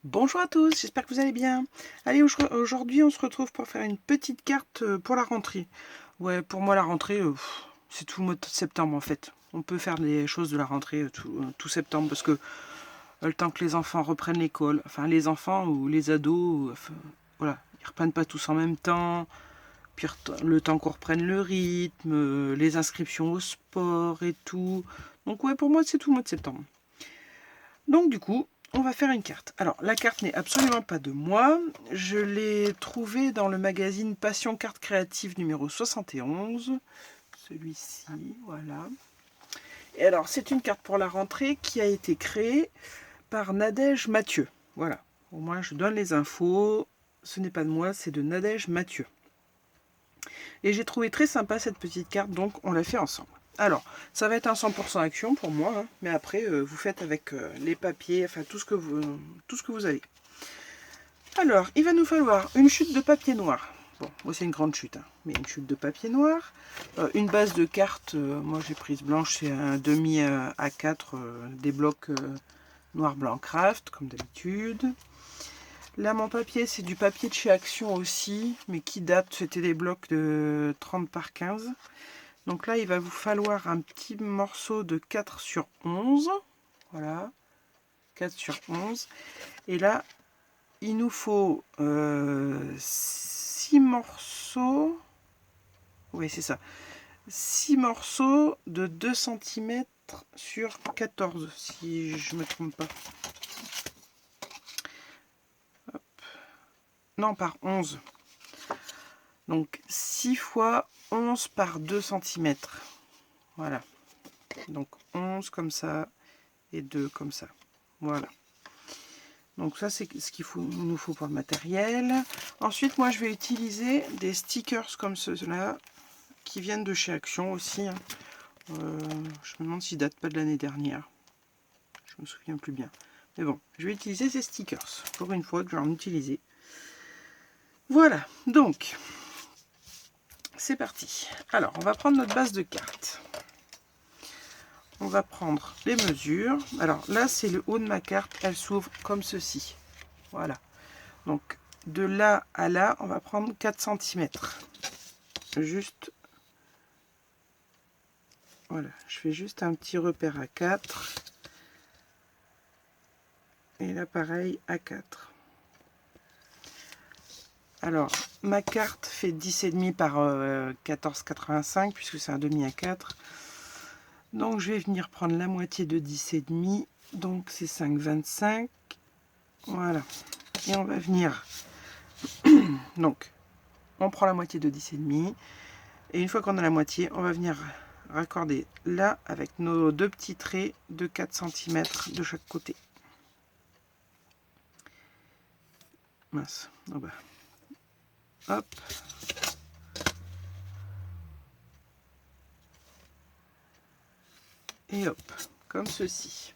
Bonjour à tous, j'espère que vous allez bien. Allez, aujourd'hui on se retrouve pour faire une petite carte pour la rentrée. Ouais, pour moi la rentrée, c'est tout le mois de septembre en fait. On peut faire des choses de la rentrée tout septembre parce que le temps que les enfants reprennent l'école, enfin les enfants ou les ados, enfin, voilà, ils reprennent pas tous en même temps. Puis le temps qu'on reprenne le rythme, les inscriptions au sport et tout. Donc ouais, pour moi c'est tout le mois de septembre. Donc du coup, on va faire une carte. Alors, la carte n'est absolument pas de moi. Je l'ai trouvée dans le magazine Passion Carte Créative numéro 71. Celui-ci, voilà. Et alors, c'est une carte pour la rentrée qui a été créée par Nadège Mathieu. Voilà. Au moins, je donne les infos. Ce n'est pas de moi, c'est de Nadège Mathieu. Et j'ai trouvé très sympa cette petite carte, donc on l'a fait ensemble. Alors, ça va être un 100% action pour moi, hein, mais après, vous faites avec les papiers, enfin tout ce que vous avez. Alors, il va nous falloir une chute de papier noir. Bon, moi c'est une grande chute, hein, mais une chute de papier noir. Une base de cartes, moi j'ai prise blanche, c'est un demi A4, des blocs noir, blanc, craft, comme d'habitude. Là, mon papier, c'est du papier de chez Action aussi, mais qui date, c'était des blocs de 30 par 15. Donc là, il va vous falloir un petit morceau de 4 sur 11. Voilà, 4 sur 11. Et là, il nous faut 6 morceaux. Oui, c'est ça. 6 morceaux de 2 cm sur 14, si je ne me trompe pas. Hop. Non, par 11. Donc 6 fois 11 par 2 cm. Voilà. Donc 11 comme ça et 2 comme ça. Voilà. Donc ça c'est ce qu'il nous faut pour le matériel. Ensuite moi je vais utiliser des stickers comme ceux-là qui viennent de chez Action aussi. Hein. Je me demande s'ils datent pas de l'année dernière. Je me souviens plus bien. Mais bon, je vais utiliser ces stickers pour une fois que je vais en utiliser. Voilà, donc c'est parti. Alors on va prendre notre base de cartes. On va prendre les mesures. Alors là c'est le haut de ma carte, elle s'ouvre comme ceci. Voilà. Donc de là à là, on va prendre 4 cm. Juste, voilà, je fais juste un petit repère à 4. Et là pareil à 4. Alors, ma carte fait 10,5 par 14,85 puisque c'est un demi à 4. Donc je vais venir prendre la moitié de 10,5. Donc c'est 5,25. Voilà. Et on va venir... Donc, on prend la moitié de 10,5. Et une fois qu'on a la moitié, on va venir raccorder là avec nos deux petits traits de 4 cm de chaque côté. Mince. Oh bah. Hop. Et hop. Comme ceci.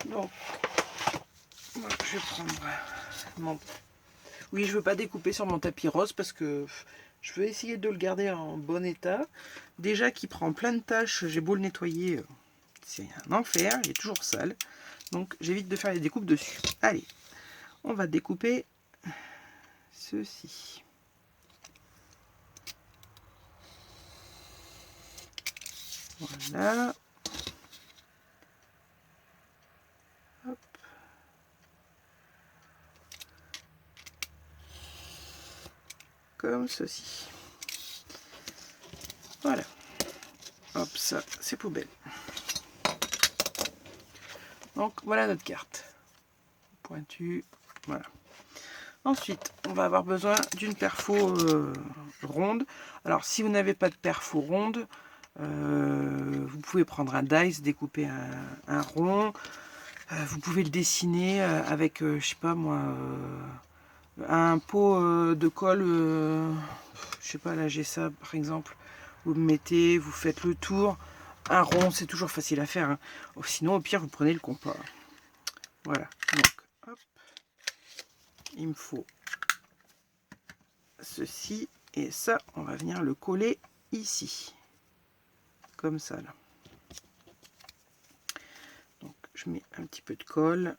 Donc, moi, je vais prendre mon... Oui, je veux pas découper sur mon tapis rose parce que je veux essayer de le garder en bon état. Déjà qu'il prend plein de taches, j'ai beau le nettoyer, c'est un enfer, il est toujours sale. Donc j'évite de faire les découpes dessus. Allez, on va découper ceci. Voilà. Hop. Comme ceci. Voilà. Hop, ça, c'est poubelle. Donc voilà notre carte. Pointue. Voilà. Ensuite, on va avoir besoin d'une perfo ronde. Alors, si vous n'avez pas de perfo ronde, vous pouvez prendre un dice, découper un rond. Vous pouvez le dessiner avec, je sais pas moi, un pot de colle. Je sais pas, là j'ai ça par exemple. Vous le mettez, vous faites le tour. Un rond, c'est toujours facile à faire. Hein. Sinon, au pire, vous prenez le compas. Voilà. Donc, hop. Il me faut ceci et ça, on va venir le coller ici. Comme ça, là. Donc, je mets un petit peu de colle.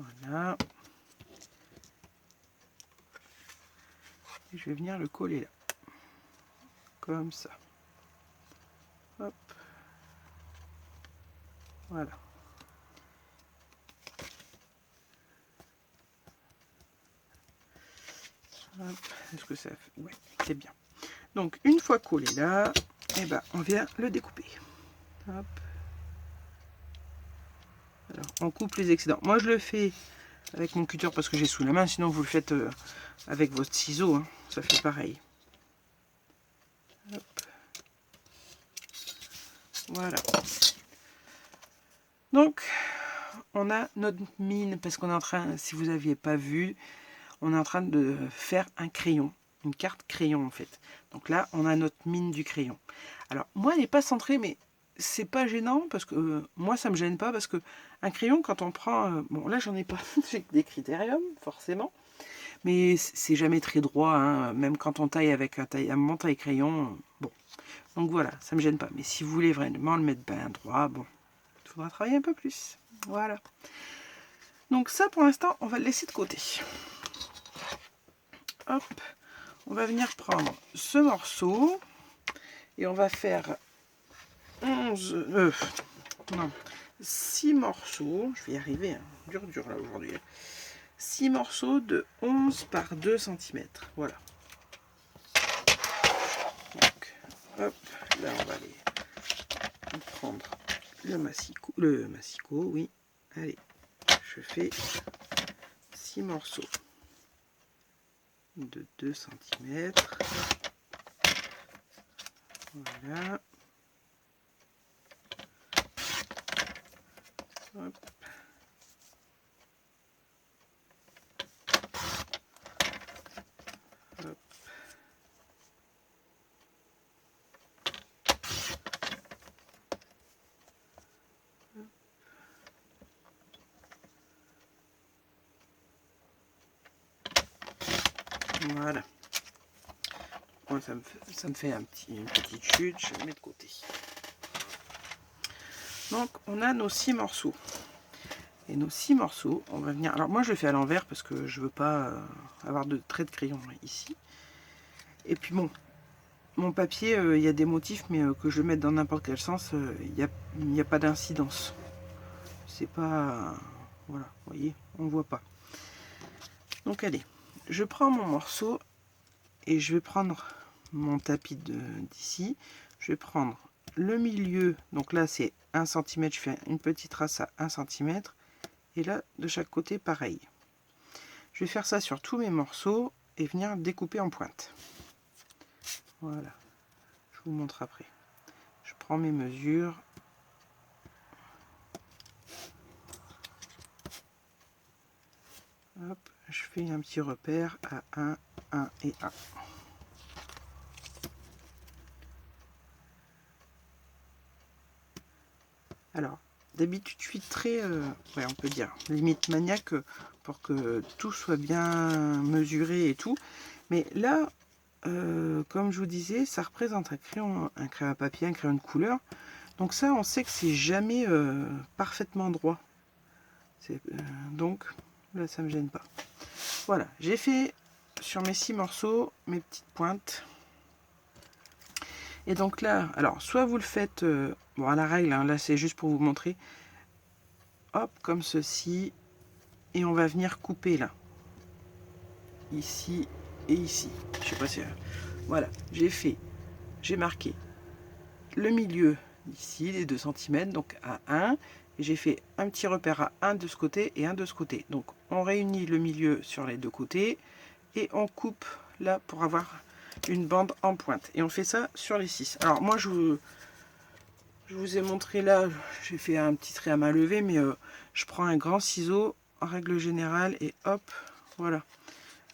Voilà. Et je vais venir le coller là. Comme ça. Hop. Voilà. Est-ce que ça fait... Ouais, c'est bien. Donc, une fois collé là, et ben, on vient le découper. Hop. Alors, on coupe les excédents. Moi, je le fais avec mon cutter parce que j'ai sous la main. Sinon, vous le faites avec votre ciseau. Hein. Ça fait pareil. Hop. Voilà. Donc, on a notre mine parce qu'on est en train, si vous n'aviez pas vu, on est en train de faire un crayon. Une carte crayon en fait. Donc là, on a notre mine du crayon. Alors, moi, elle n'est pas centrée, mais c'est pas gênant parce que moi, ça me gêne pas parce que un crayon, quand on prend... bon, là, j'en ai pas. J'ai des critériums, forcément. Mais c'est jamais très droit, hein, même quand on taille avec un bon taille crayon. Bon, donc voilà, ça me gêne pas. Mais si vous voulez vraiment le mettre bien droit, bon, il faudra travailler un peu plus. Voilà. Donc ça, pour l'instant, on va le laisser de côté. Hop, on va venir prendre ce morceau et on va faire 6 morceaux. Je vais y arriver, hein, dur là aujourd'hui. 6 morceaux de 11 par 2 cm. Voilà. Donc, hop, là on va aller prendre le massicot, oui. Allez, je fais 6 morceaux de 2 cm. Voilà. Hop. Hop. Voilà. Bon, ça me fait une petite chute, je le mets de côté. Donc on a nos 6 morceaux. Et nos 6 morceaux, on va venir... Alors moi je le fais à l'envers parce que je veux pas avoir de traits de crayon ici. Et puis bon, mon papier, il y a des motifs, mais que je le mette dans n'importe quel sens, il n'y a pas d'incidence. C'est pas... Voilà, vous voyez, on voit pas. Donc allez, je prends mon morceau et je vais prendre mon tapis d'ici. Je vais prendre le milieu, donc là c'est 1 cm, je fais une petite trace à 1 cm. Et là, de chaque côté, pareil. Je vais faire ça sur tous mes morceaux et venir découper en pointe. Voilà. Je vous montre après. Je prends mes mesures. Hop, je fais un petit repère à 1, 1 et 1. Alors, d'habitude, je suis très, ouais, on peut dire, limite maniaque pour que tout soit bien mesuré et tout. Mais là, comme je vous disais, ça représente un crayon à papier, un crayon de couleur. Donc ça, on sait que c'est jamais parfaitement droit. Donc, là, ça me gêne pas. Voilà, j'ai fait sur mes 6 morceaux mes petites pointes. Et donc là, alors, soit vous le faites, bon, à la règle, hein, là, c'est juste pour vous montrer. Hop, comme ceci. Et on va venir couper là. Ici et ici. Je sais pas si... voilà, j'ai marqué le milieu ici, les 2 cm, donc à 1. Et j'ai fait un petit repère à 1 de ce côté et un de ce côté. Donc on réunit le milieu sur les deux côtés et on coupe là pour avoir une bande en pointe. Et on fait ça sur les 6. Alors moi je vous ai montré là, j'ai fait un petit trait à main levée, mais je prends un grand ciseau en règle générale et hop, voilà.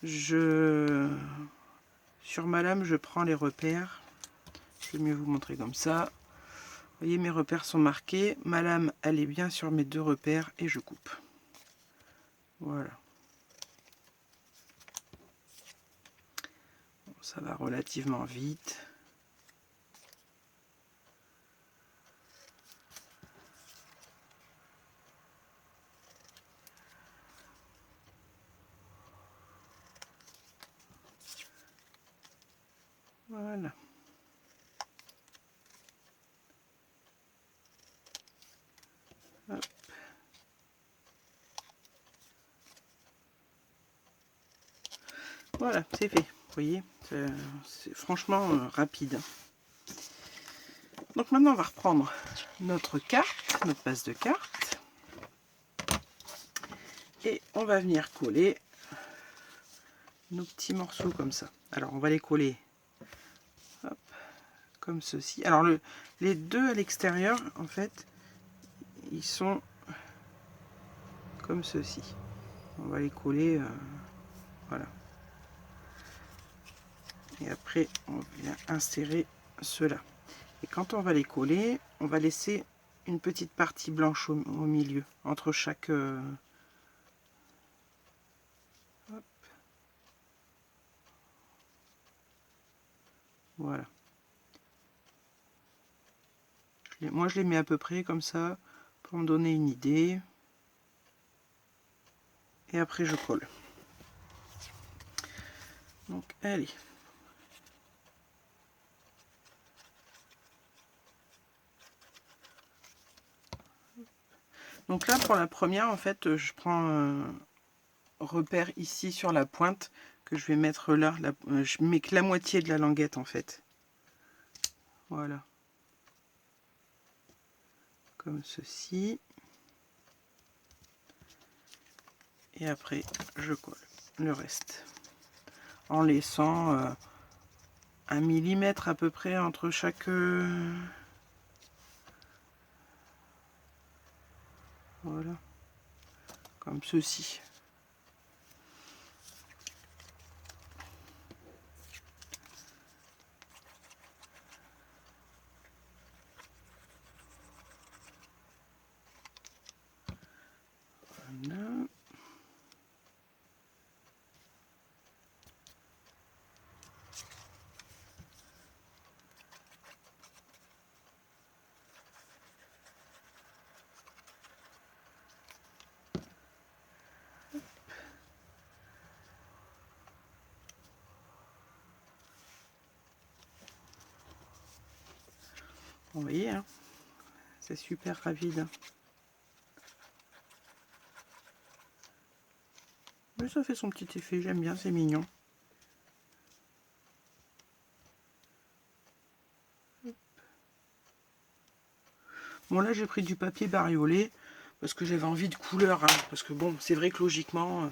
Sur ma lame, je prends les repères. Je vais mieux vous montrer comme ça. Vous voyez, mes repères sont marqués. Ma lame, elle est bien sur mes 2 repères et je coupe. Voilà. Bon, ça va relativement vite. Voilà. Hop. Voilà, c'est fait. Vous voyez, c'est franchement rapide. Donc maintenant, on va reprendre notre carte, notre base de carte. Et on va venir coller nos petits morceaux comme ça. Alors, on va les coller hop, comme ceci. Alors, les deux à l'extérieur, en fait, ils sont comme ceci. On va les coller, voilà. Et après, on vient insérer ceux-là. Et quand on va les coller, on va laisser une petite partie blanche au milieu, entre chaque... hop. Voilà. Moi, je les mets à peu près comme ça, pour me donner une idée. Et après, je colle. Donc, allez. Donc là, pour la première, en fait, je prends un repère ici sur la pointe que je vais mettre là. Je mets que la moitié de la languette, en fait. Voilà. Comme ceci. Et après, je colle le reste. En laissant 1 millimètre à peu près entre chaque... voilà. Comme ceci. Voilà. Vous voyez, hein, c'est super rapide. Mais ça fait son petit effet, j'aime bien, c'est mignon. Bon, là j'ai pris du papier bariolé parce que j'avais envie de couleur, hein, parce que bon, c'est vrai que logiquement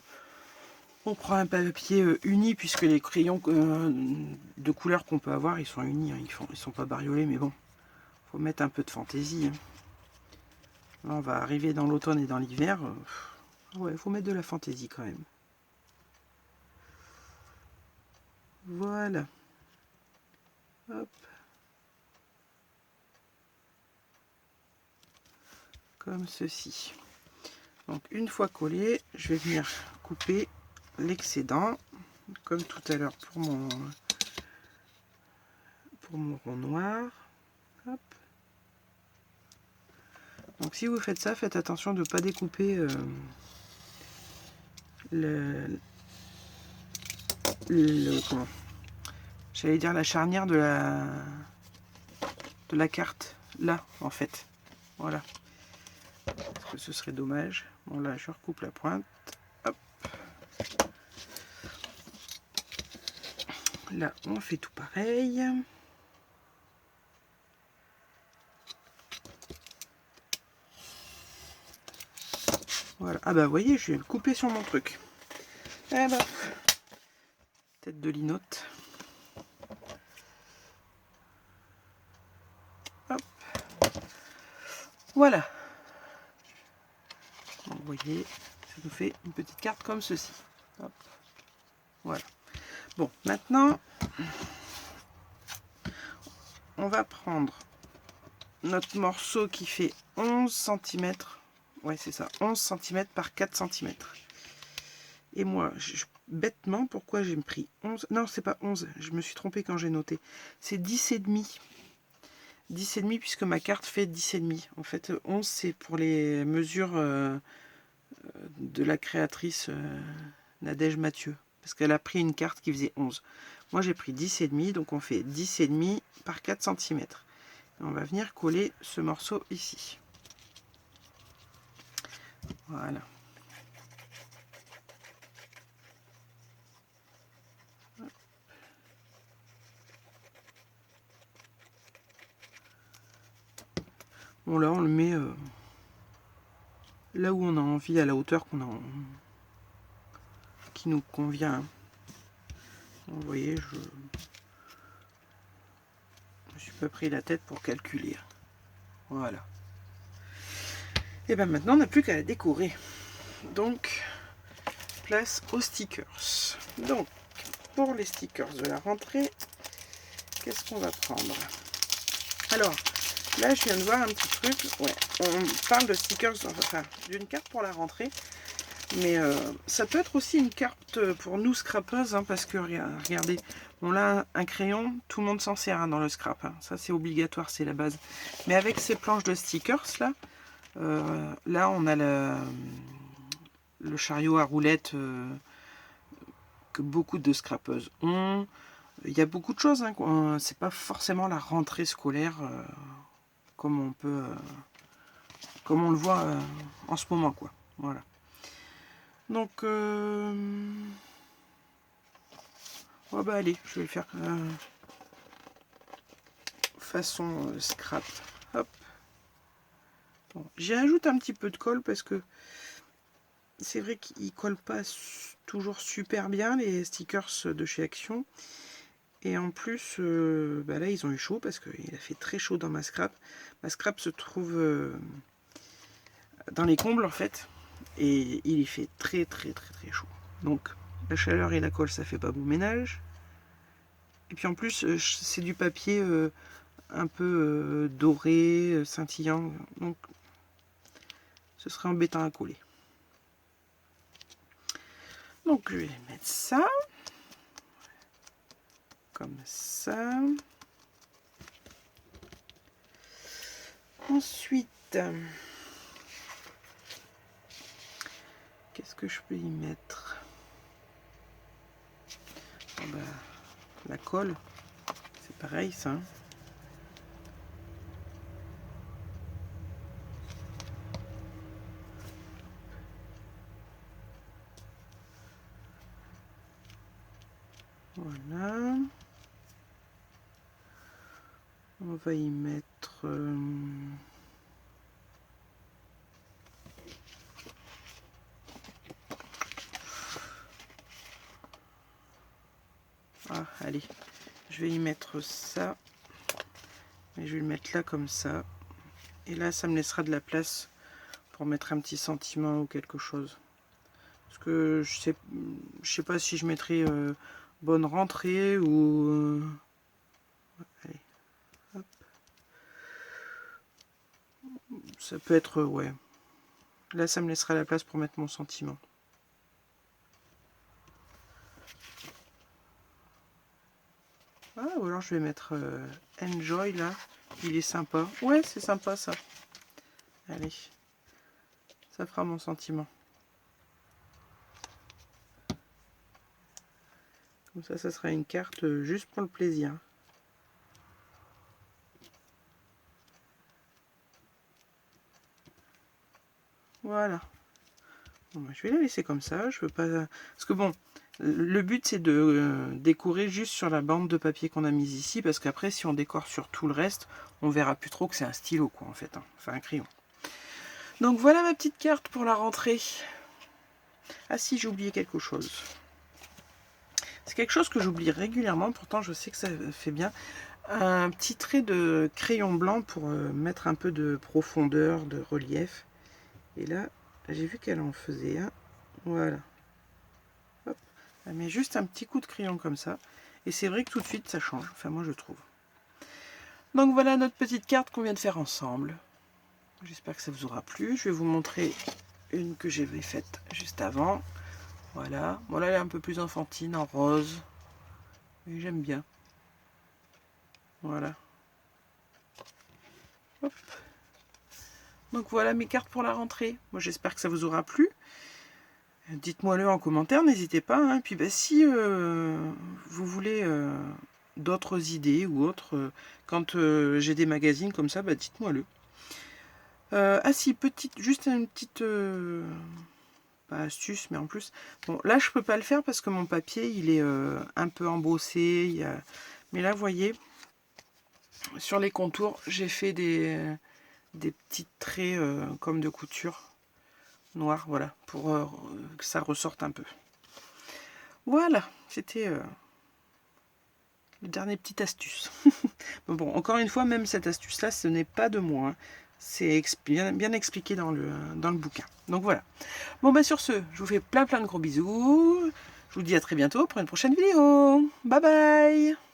on prend un papier uni puisque les crayons de couleur qu'on peut avoir, ils sont unis, hein, ils sont pas bariolés, mais bon, faut mettre un peu de fantaisie. Hein. Là, on va arriver dans l'automne et dans l'hiver. Ouais, faut mettre de la fantaisie quand même. Voilà. Hop. Comme ceci. Donc une fois collé, je vais venir couper l'excédent, comme tout à l'heure pour mon rond noir. Hop. Donc si vous faites ça, faites attention de ne pas découper comment j'allais dire la charnière de la carte, là en fait. Voilà. Parce que ce serait dommage. Bon là je recoupe la pointe. Hop. Là on fait tout pareil. Voilà. Ah bah vous voyez, je vais le couper sur mon truc. Eh ben, tête de linotte. Hop. Voilà. Donc, vous voyez, ça nous fait une petite carte comme ceci. Hop. Voilà. Bon, maintenant, on va prendre notre morceau qui fait 11 cm. Ouais, c'est ça, 11 cm par 4 cm. Et moi, bêtement, pourquoi j'ai pris 11? Non, c'est pas 11, je me suis trompée quand j'ai noté. C'est 10,5. 10,5 puisque ma carte fait 10,5. En fait, 11, c'est pour les mesures de la créatrice Nadège Mathieu. Parce qu'elle a pris une carte qui faisait 11. Moi j'ai pris 10,5, donc on fait 10,5 par 4 cm. On va venir coller ce morceau ici. Voilà. Bon là on le met là où on a envie, à la hauteur qui nous convient. Vous voyez, je me suis pas pris la tête pour calculer. Voilà. Et bien maintenant on n'a plus qu'à la décorer. Donc place aux stickers. Donc pour les stickers de la rentrée, qu'est-ce qu'on va prendre? Alors là je viens de voir un petit truc. Ouais, on parle de stickers, enfin d'une carte pour la rentrée. Mais ça peut être aussi une carte pour nous scrapeuses, hein, parce que regardez, on a un crayon, tout le monde s'en sert hein, dans le scrap, hein. Ça c'est obligatoire, c'est la base. Mais avec ces planches de stickers là, là on a le chariot à roulettes que beaucoup de scrapeuses ont. Il y a beaucoup de choses, hein, c'est pas forcément la rentrée scolaire comme on peut, comme on le voit en ce moment, quoi. Voilà. Donc, oh bah allez, je vais le faire façon scrap. Hop. Bon, j'y rajoute un petit peu de colle parce que c'est vrai qu'ils collent pas toujours super bien les stickers de chez Action. Et en plus, bah là ils ont eu chaud parce qu'il a fait très chaud dans ma scrap. Ma scrap se trouve dans les combles en fait. Et il y fait très chaud. Donc la chaleur et la colle ça fait pas bon ménage. Et puis en plus c'est du papier un peu doré, scintillant. Donc ce serait embêtant à coller. Donc je vais mettre ça. Comme ça. Ensuite, qu'est-ce que je peux y mettre? Oh bah, la colle, c'est pareil ça. Hein. Voilà. On va y mettre... Ah, allez, je vais y mettre ça. Et je vais le mettre là comme ça. Et là, ça me laissera de la place pour mettre un petit sentiment ou quelque chose. Parce que je sais pas si je mettrai bonne rentrée ou... Allez, hop. Ça peut être, ouais. Là, ça me laissera la place pour mettre mon sentiment. Ah, ou alors je vais mettre Enjoy là. Il est sympa. Ouais, c'est sympa ça. Allez. Ça fera mon sentiment. Comme ça sera une carte juste pour le plaisir. Voilà. Bon, bah, je vais la laisser comme ça. Je veux pas... Parce que bon, le but c'est de décorer juste sur la bande de papier qu'on a mise ici. Parce qu'après, si on décore sur tout le reste, on verra plus trop que c'est un stylo, quoi, en fait. Hein. Enfin, un crayon. Donc voilà ma petite carte pour la rentrée. Ah si, j'ai oublié quelque chose. C'est quelque chose que j'oublie régulièrement, pourtant je sais que ça fait bien. Un petit trait de crayon blanc pour mettre un peu de profondeur, de relief. Et là, j'ai vu qu'elle en faisait un. Voilà. Hop. Elle met juste un petit coup de crayon comme ça. Et c'est vrai que tout de suite ça change. Enfin moi je trouve. Donc voilà notre petite carte qu'on vient de faire ensemble. J'espère que ça vous aura plu. Je vais vous montrer une que j'avais faite juste avant. Voilà. Bon là elle est un peu plus enfantine, en rose. Mais j'aime bien. Voilà. Hop. Donc voilà mes cartes pour la rentrée. Moi j'espère que ça vous aura plu. Dites-moi le en commentaire, n'hésitez pas. Hein. Puis bah, si vous voulez d'autres idées ou autres. Quand j'ai des magazines comme ça, bah, dites-moi-le. Ah si, juste une petite... pas astuce, mais en plus... Bon, là, je peux pas le faire parce que mon papier, il est un peu embossé. Mais là, vous voyez, sur les contours, j'ai fait des petits traits comme de couture noire, voilà, pour que ça ressorte un peu. Voilà, c'était le dernier petite astuce. Bon, encore une fois, même cette astuce-là, ce n'est pas de moi. Hein. C'est bien expliqué dans le bouquin. Donc voilà. Bon, bah sur ce, je vous fais plein de gros bisous. Je vous dis à très bientôt pour une prochaine vidéo. Bye bye!